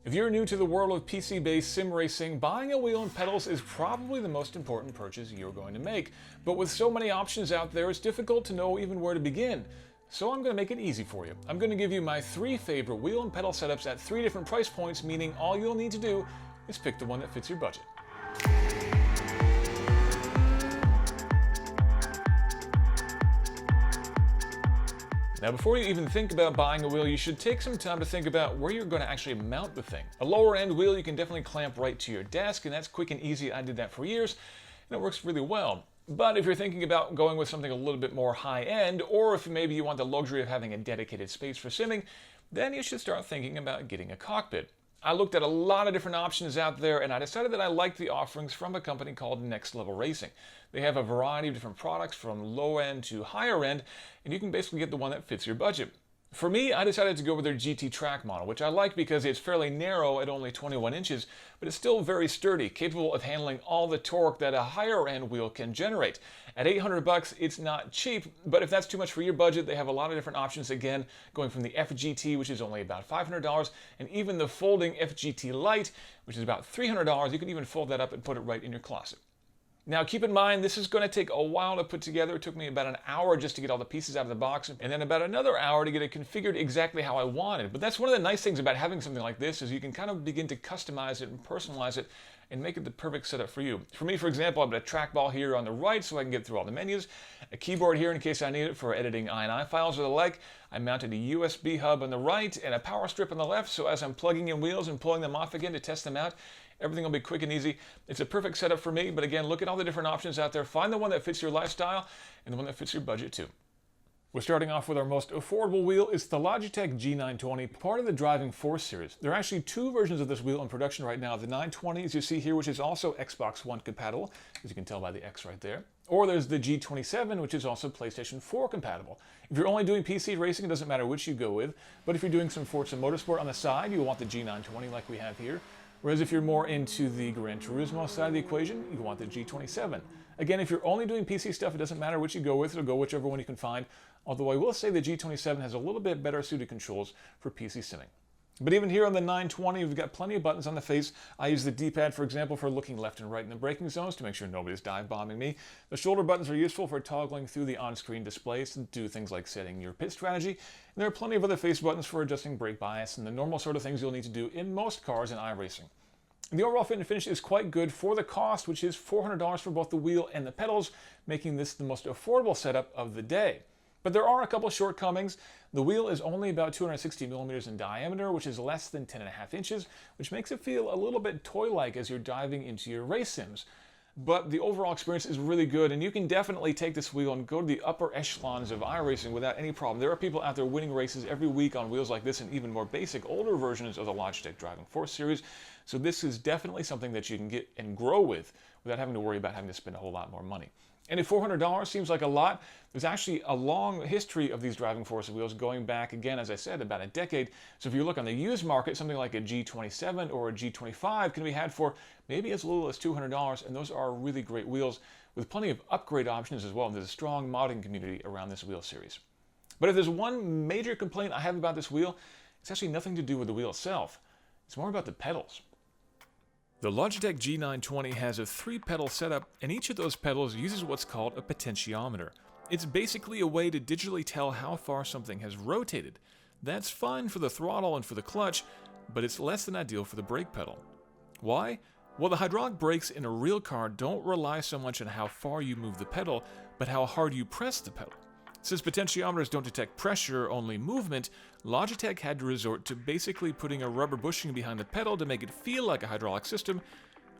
If you're new to the world of PC-based sim racing, buying a wheel and pedals is probably the most important purchase you're going to make. But with so many options out there, it's difficult to know even where to begin. So I'm going to make it easy for you. I'm going to give you my 3 favorite wheel and pedal setups at 3 different price points, meaning all you'll need to do is pick the one that fits your budget. Now, before you even think about buying a wheel, you should take some time to think about where you're going to actually mount the thing. A lower end wheel you can definitely clamp right to your desk, and that's quick and easy. I did that for years, and it works really well. But if you're thinking about going with something a little bit more high end, or if maybe you want the luxury of having a dedicated space for simming, then you should start thinking about getting a cockpit. I looked at a lot of different options out there, and I decided that I liked the offerings from a company called Next Level Racing. They have a variety of different products from low end to higher end, and you can basically get the one that fits your budget. For me, I decided to go with their GT Track model, which I like because it's fairly narrow at only 21 inches, but it's still very sturdy, capable of handling all the torque that a higher end wheel can generate. At $800, it's not cheap, but if that's too much for your budget, they have a lot of different options, again, going from the FGT, which is only about $500, and even the folding FGT Lite, which is about $300. You can even fold that up and put it right in your closet. Now keep in mind, this is going to take a while to put together. It took me about an hour just to get all the pieces out of the box, and then about another hour to get it configured exactly how I wanted. But that's one of the nice things about having something like this, is you can kind of begin to customize it and personalize it and make it the perfect setup for you. For me, for example, I've got a trackball here on the right so I can get through all the menus, a keyboard here in case I need it for editing INI files or the like. I mounted a USB hub on the right and a power strip on the left, so as I'm plugging in wheels and pulling them off again to test them out, everything will be quick and easy. It's a perfect setup for me, but again, look at all the different options out there. Find the one that fits your lifestyle and the one that fits your budget too. We're starting off with our most affordable wheel. It's the Logitech G920, part of the Driving Force series. There are actually 2 versions of this wheel in production right now. The 920, as you see here, which is also Xbox One compatible, as you can tell by the X right there. Or there's the G27, which is also PlayStation 4 compatible. If you're only doing PC racing, it doesn't matter which you go with. But if you're doing some Forza Motorsport on the side, you'll want the G920 like we have here. Whereas if you're more into the Gran Turismo side of the equation, you want the G27. Again, if you're only doing PC stuff, it doesn't matter which you go with, it'll go whichever one you can find. Although I will say the G27 has a little bit better suited controls for PC simming. But even here on the 920, we've got plenty of buttons on the face. I use the D-pad, for example, for looking left and right in the braking zones to make sure nobody's dive bombing me. The shoulder buttons are useful for toggling through the on-screen displays to do things like setting your pit strategy. And there are plenty of other face buttons for adjusting brake bias and the normal sort of things you'll need to do in most cars in iRacing. The overall fit and finish is quite good for the cost, which is $400 for both the wheel and the pedals, making this the most affordable setup of the day. But there are a couple shortcomings. The wheel is only about 260 millimeters in diameter, which is less than 10.5 inches, which makes it feel a little bit toy-like as you're diving into your race sims. But the overall experience is really good, and you can definitely take this wheel and go to the upper echelons of iRacing without any problem. There are people out there winning races every week on wheels like this and even more basic, older versions of the Logitech Driving Force series. So this is definitely something that you can get and grow with without having to worry about having to spend a whole lot more money. And if $400 seems like a lot, there's actually a long history of these Driving Force wheels going back, again, as I said, about a decade. So if you look on the used market, something like a G27 or a G25 can be had for maybe as little as $200, and those are really great wheels with plenty of upgrade options as well. There's a strong modding community around this wheel series. But if there's one major complaint I have about this wheel, it's actually nothing to do with the wheel itself. It's more about the pedals. The Logitech G920 has a 3-pedal setup, and each of those pedals uses what's called a potentiometer. It's basically a way to digitally tell how far something has rotated. That's fine for the throttle and for the clutch, but it's less than ideal for the brake pedal. Why? Well, the hydraulic brakes in a real car don't rely so much on how far you move the pedal, but how hard you press the pedal. Since potentiometers don't detect pressure, only movement, Logitech had to resort to basically putting a rubber bushing behind the pedal to make it feel like a hydraulic system,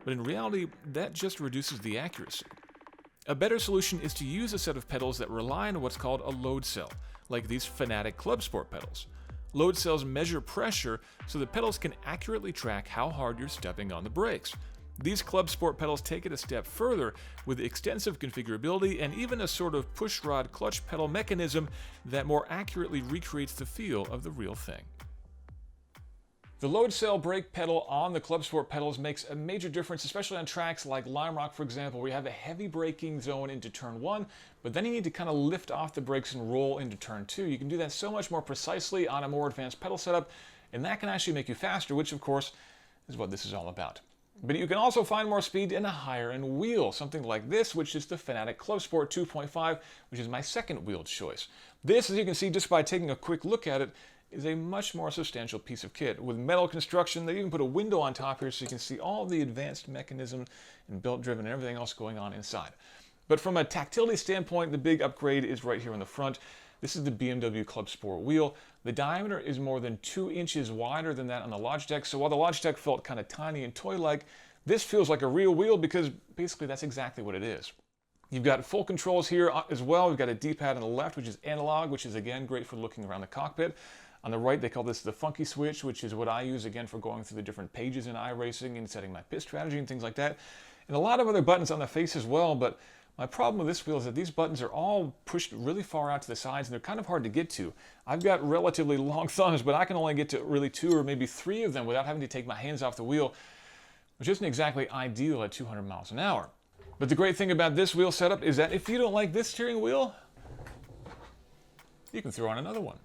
but in reality, that just reduces the accuracy. A better solution is to use a set of pedals that rely on what's called a load cell, like these Fnatic Club Sport pedals. Load cells measure pressure so the pedals can accurately track how hard you're stepping on the brakes. These Club Sport pedals take it a step further with extensive configurability and even a sort of pushrod clutch pedal mechanism that more accurately recreates the feel of the real thing. The load cell brake pedal on the Club Sport pedals makes a major difference, especially on tracks like Lime Rock, for example, where you have a heavy braking zone into turn 1, but then you need to kind of lift off the brakes and roll into turn 2. You can do that so much more precisely on a more advanced pedal setup, and that can actually make you faster, which of course is what this is all about. But you can also find more speed in a higher end wheel, something like this, which is the Fanatec Club Sport 2.5, which is my second wheel choice. This, as you can see just by taking a quick look at it, is a much more substantial piece of kit. With metal construction, they even put a window on top here so you can see all the advanced mechanism and belt-driven and everything else going on inside. But from a tactility standpoint, the big upgrade is right here in the front. This is the BMW Club Sport wheel. The diameter is more than 2 inches wider than that on the Logitech, so while the Logitech felt kind of tiny and toy-like, this feels like a real wheel because basically that's exactly what it is. You've got full controls here as well. We've got a D-pad on the left, which is analog, which is again great for looking around the cockpit. On the right, they call this the funky switch, which is what I use again for going through the different pages in iRacing and setting my pit strategy and things like that. And a lot of other buttons on the face as well, but my problem with this wheel is that these buttons are all pushed really far out to the sides and they're kind of hard to get to. I've got relatively long thumbs, but I can only get to really 2 or maybe 3 of them without having to take my hands off the wheel, which isn't exactly ideal at 200 miles an hour. But the great thing about this wheel setup is that if you don't like this steering wheel, you can throw on another one.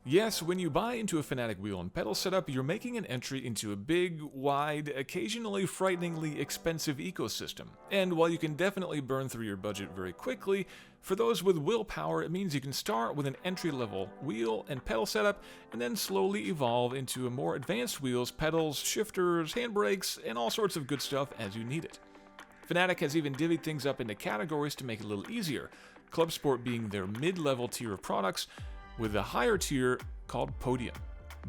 Yes, when you buy into a Fanatec wheel and pedal setup, you're making an entry into a big, wide, occasionally frighteningly expensive ecosystem. And while you can definitely burn through your budget very quickly, for those with willpower, it means you can start with an entry-level wheel and pedal setup, and then slowly evolve into a more advanced wheels, pedals, shifters, handbrakes, and all sorts of good stuff as you need it. Fanatec has even divvied things up into categories to make it a little easier, Club Sport being their mid-level tier of products, with a higher tier called Podium.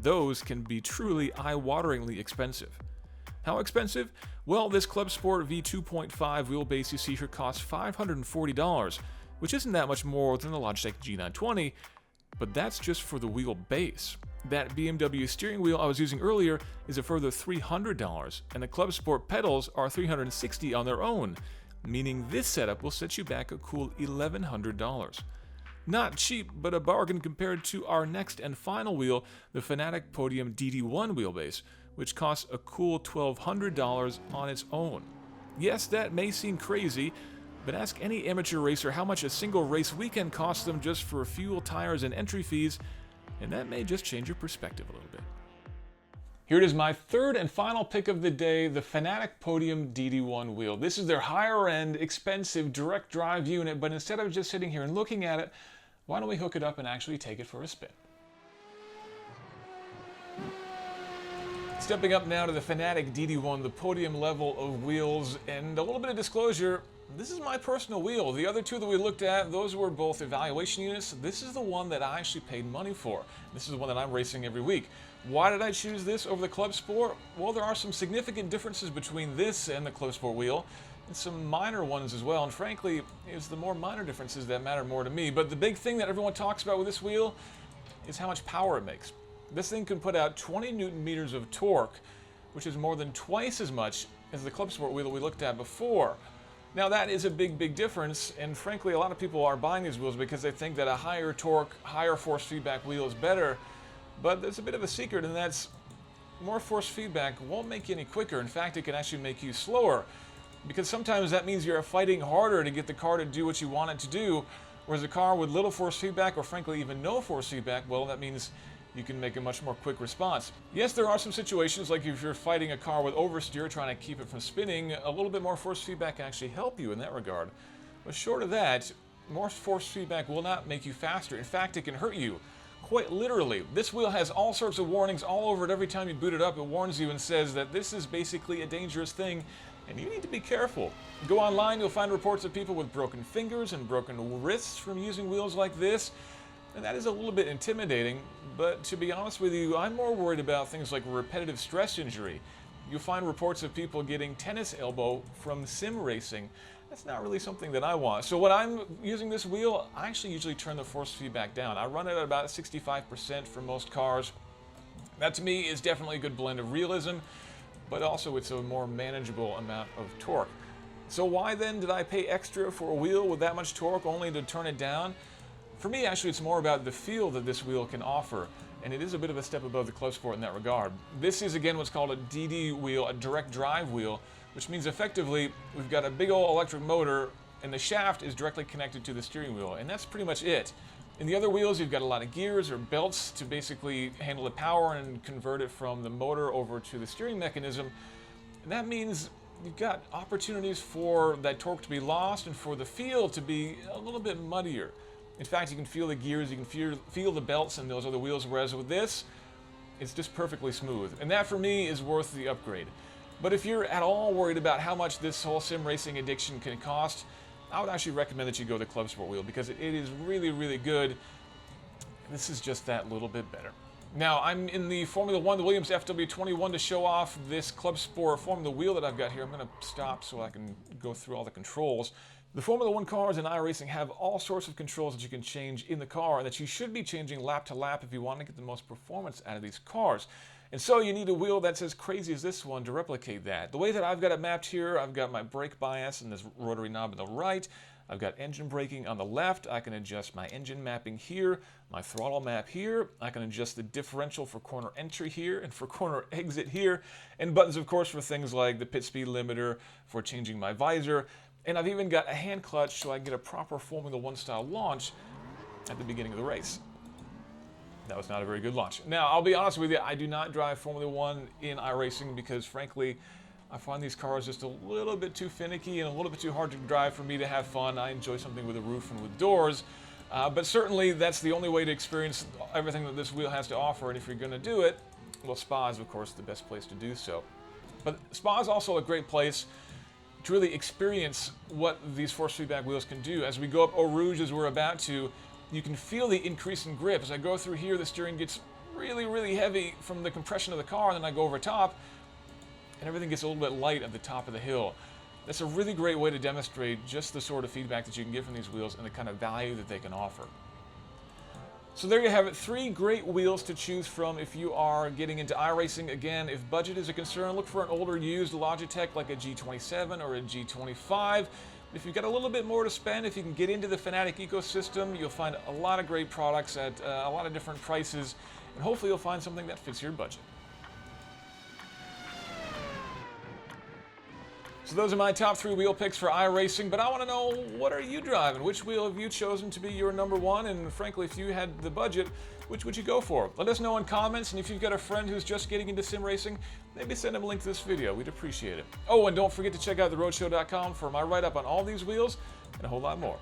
Those can be truly eye-wateringly expensive. How expensive? Well, this Club Sport V2.5 wheelbase you see here costs $540, which isn't that much more than the Logitech G920, but that's just for the wheel base. That BMW steering wheel I was using earlier is a further $300, and the Club Sport pedals are $360 on their own, meaning this setup will set you back a cool $1,100. Not cheap, but a bargain compared to our next and final wheel, the Fanatec Podium DD1 wheelbase, which costs a cool $1,200 on its own. Yes, that may seem crazy, but ask any amateur racer how much a single race weekend costs them just for fuel, tires, and entry fees, and that may just change your perspective a little bit. Here it is, my third and final pick of the day, the Fanatec Podium DD1 wheel. This is their higher end, expensive, direct drive unit, but instead of just sitting here and looking at it, why don't we hook it up and actually take it for a spin? Stepping up now to the Fanatec DD1, the Podium level of wheels, and a little bit of disclosure, this is my personal wheel. The other two that we looked at, those were both evaluation units. This is the one that I actually paid money for. This is the one that I'm racing every week. Why did I choose this over the Club Sport? Well, there are some significant differences between this and the Club Sport wheel, and some minor ones as well, and frankly, it's the more minor differences that matter more to me. But the big thing that everyone talks about with this wheel is how much power it makes. This thing can put out 20 Newton meters of torque, which is more than twice as much as the Club Sport wheel that we looked at before. Now that is a big difference, and frankly a lot of people are buying these wheels because they think that a higher torque, higher force feedback wheel is better, but there's a bit of a secret, and that's more force feedback won't make you any quicker. In fact, it can actually make you slower, because sometimes that means you're fighting harder to get the car to do what you want it to do, whereas a car with little force feedback, or frankly even no force feedback, well, that means you can make a much more quick response. Yes, there are some situations, like if you're fighting a car with oversteer, trying to keep it from spinning, a little bit more force feedback can actually help you in that regard. But short of that, more force feedback will not make you faster. In fact, it can hurt you. Quite literally. This wheel has all sorts of warnings all over it. Every time you boot it up, it warns you and says that this is basically a dangerous thing, and you need to be careful. Go online, you'll find reports of people with broken fingers and broken wrists from using wheels like this. And that is a little bit intimidating, but to be honest with you, I'm more worried about things like repetitive stress injury. You'll find reports of people getting tennis elbow from sim racing. That's not really something that I want. So when I'm using this wheel, I actually usually turn the force feedback down. I run it at about 65% for most cars. That to me is definitely a good blend of realism, but also it's a more manageable amount of torque. So why then did I pay extra for a wheel with that much torque only to turn it down? For me, actually, it's more about the feel that this wheel can offer, and it is a bit of a step above the Club Sport in that regard. This is, again, what's called a DD wheel, a direct drive wheel, which means effectively we've got a big old electric motor, and the shaft is directly connected to the steering wheel, and that's pretty much it. In the other wheels, you've got a lot of gears or belts to basically handle the power and convert it from the motor over to the steering mechanism. And that means you've got opportunities for that torque to be lost and for the feel to be a little bit muddier. In fact, you can feel the gears, you can feel the belts in those other wheels, whereas with this, it's just perfectly smooth. And that for me is worth the upgrade. But if you're at all worried about how much this whole sim racing addiction can cost, I would actually recommend that you go the Club Sport wheel because it is really, really good. This is just that little bit better. Now, I'm in the Formula 1, the Williams FW21, to show off this Club Sport Formula wheel that I've got here. I'm going to stop so I can go through all the controls. The Formula 1 cars in iRacing have all sorts of controls that you can change in the car and that you should be changing lap to lap if you want to get the most performance out of these cars. And so you need a wheel that's as crazy as this one to replicate that. The way that I've got it mapped here, I've got my brake bias and this rotary knob on the right. I've got engine braking on the left. I can adjust my engine mapping here, my throttle map here. I can adjust the differential for corner entry here and for corner exit here. And buttons, of course, for things like the pit speed limiter, for changing my visor. And I've even got a hand clutch so I can get a proper Formula 1 style launch at the beginning of the race. That was not a very good launch. Now, I'll be honest with you, I do not drive Formula 1 in iRacing because, frankly, I find these cars just a little bit too finicky and a little bit too hard to drive for me to have fun. I enjoy something with a roof and with doors, but certainly that's the only way to experience everything that this wheel has to offer, and if you're going to do it, well, Spa is, of course, the best place to do so. But Spa is also a great place to really experience what these force feedback wheels can do. As we go up Eau Rouge, as we're about to, you can feel the increase in grip. As I go through here, the steering gets really, really heavy from the compression of the car, and then I go over top, and everything gets a little bit light at the top of the hill. That's a really great way to demonstrate just the sort of feedback that you can get from these wheels and the kind of value that they can offer. So there you have it, 3 great wheels to choose from if you are getting into iRacing. Again, if budget is a concern, look for an older used Logitech like a G27 or a G25. If you've got a little bit more to spend, if you can get into the Fnatic ecosystem, you'll find a lot of great products at a lot of different prices, and hopefully you'll find something that fits your budget. So those are my top 3 wheel picks for iRacing, but I want to know, what are you driving? Which wheel have you chosen to be your number 1? And frankly, if you had the budget, which would you go for? Let us know in comments, and if you've got a friend who's just getting into sim racing, maybe send them a link to this video. We'd appreciate it. Oh, and don't forget to check out theroadshow.com for my write-up on all these wheels and a whole lot more.